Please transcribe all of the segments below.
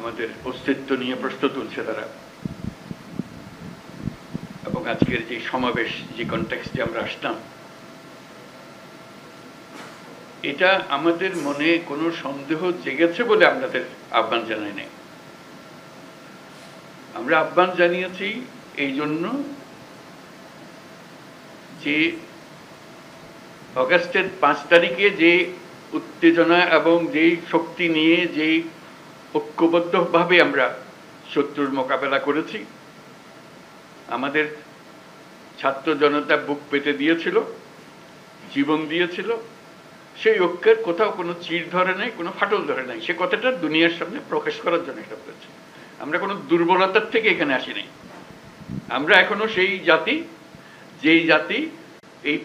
আমাদের অস্তিত্ব নিয়ে প্রশ্ন তুলছে তারা, এবং আজকের যে সমাবেশ, যে কনটেক্সটে আমরা আসলাম, এটা আমাদের মনে কোনো সন্দেহ জেগেছে বলে আপনাদের আহ্বান জানাই নাই। আমরা আহ্বান জানিয়েছি এই জন্য যে অগাস্টের 5 তারিখে যে উত্তেজনা এবং যেই শক্তি নিয়ে যেই ঐক্যবদ্ধভাবে আমরা শত্রুর মোকাবেলা করেছি, আমাদের ছাত্র জনতা বুক পেতে দিয়েছিল, জীবন দিয়েছিল, সেই ঐক্যের কোথাও কোনো চির ধরে নাই, কোনো ফাটল ধরে নাই। সে কথাটা দুনিয়ার সামনে প্রকাশ করার জন্য এটা করেছি। আমরা কোনো দুর্বলতার থেকে এখানে আসি নাই। আমরা এখনো সেই জাতি, যেই জাতি এই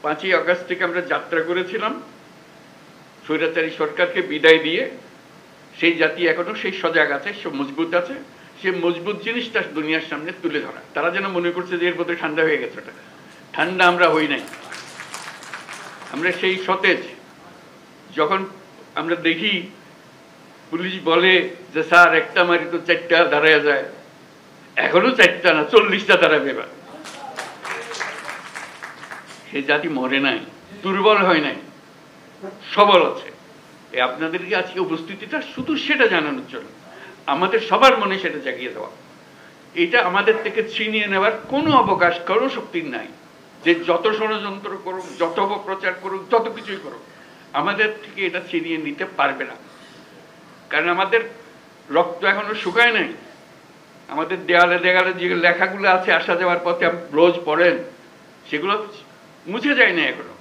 5ই আগস্ট থেকে আমরা যাত্রা করেছিলাম স্বৈরাচারী সরকারকে বিদায় দিয়ে, সেই জাতি এখনো সেই সজাগ আছে, সে মজবুত আছে। সে মজবুত জিনিসটা দুনিয়ার সামনে তুলে ধরা। তারা যেন মনে করছে যে এর মধ্যে ঠান্ডা হয়ে গেছে। ওটা ঠান্ডা আমরা হই নাই। আমরা সেই সতেজ। যখন আমরা দেখি পুলিশ বলে যে স্যার একটা মারি তো 4টা দাঁড়ায় যায়, এখনো 4টা না 40টা দাঁড়াবে। এবার সে জাতি মরে নাই, দুর্বল হয় নাই, সবল আছে। আপনাদেরকে আজকে উপস্থিতিটা শুধু সেটা জানানোর জন্য, আমাদের সবার মনে সেটা জাগিয়ে দেওয়া। এটা আমাদের থেকে ছিনিয়ে নেওয়ার কোনো অবকাশ, কোনো শক্তির নাই। যে যত ষড়যন্ত্র করুক, যত অপপ্রচার করুক, যত কিছুই করুক, আমাদের থেকে এটা ছিনিয়ে নিতে পারবে না। কারণ আমাদের রক্ত এখনো শুকায় নাই। আমাদের দেয়ালে দেয়ালে যে লেখাগুলো আছে আসা যাওয়ার পথে রোজ পড়েন, সেগুলো মুছে যায় না এখনো,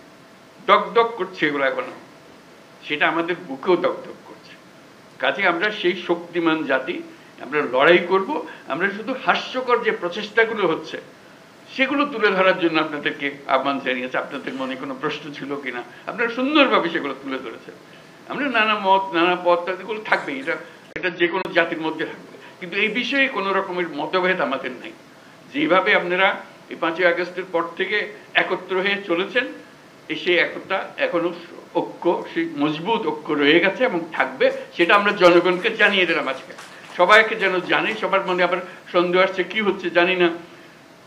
দগদগ করছে এগুলো এখনো। সেটা আমাদের বুকেও দগদগ করছে। কাজে আমরা সেই শক্তিমান জাতি, আমরা লড়াই করব। আমরা শুধু হাস্যকর যে প্রচেষ্টাগুলো হচ্ছে সেগুলো তুলে ধরার জন্য আপনাদেরকে আহ্বান জানিয়েছে। আপনাদের মনে কোনো প্রশ্ন ছিল কিনা, আপনারা সুন্দরভাবে সেগুলো তুলে ধরেছেন। আমরা নানা মত, নানা পথ, এগুলো থাকবে, এটা যে কোনো জাতির মধ্যে থাকবে। কিন্তু এই বিষয়ে কোনো রকমের মতভেদ আমাদের নাই। যেভাবে আপনারা এই 5ই আগস্টের পর থেকে একত্র হয়ে চলেছেন, সেই একতা এখনো ঐক্য, সেই মজবুত ঐক্য রয়ে গেছে এবং থাকবে। সেটা আমরা জনগণকে জানিয়ে দিলাম আজকে। সবাইকে যেন জানে, সবার মনে আবার সন্দেহ আসছে কি হচ্ছে জানি না।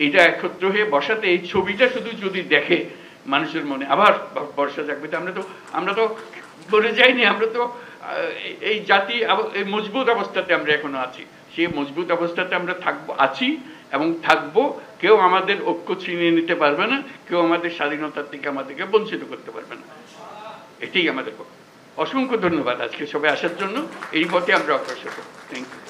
এটা একত্র হয়ে বসাতে, এই ছবিটা শুধু যদি দেখে মানুষের মনে আবার বর্ষা জাগবে। আমরা তো বলে যাইনি, আমরা তো এই জাতি এই মজবুত অবস্থাতে আমরা এখনো আছি। সেই মজবুত অবস্থাতে আমরা আছি এবং থাকবো। কেউ আমাদের ঐক্য ছিনিয়ে নিতে পারবে না, কেউ আমাদের স্বাধীনতার থেকে আমাদেরকে বঞ্চিত করতে পারবে না। এটাই আমাদের পক্ষে। অসংখ্য ধন্যবাদ আজকে সবাই আসার জন্য। এই পথে আমরা অগ্রসর। Thank you.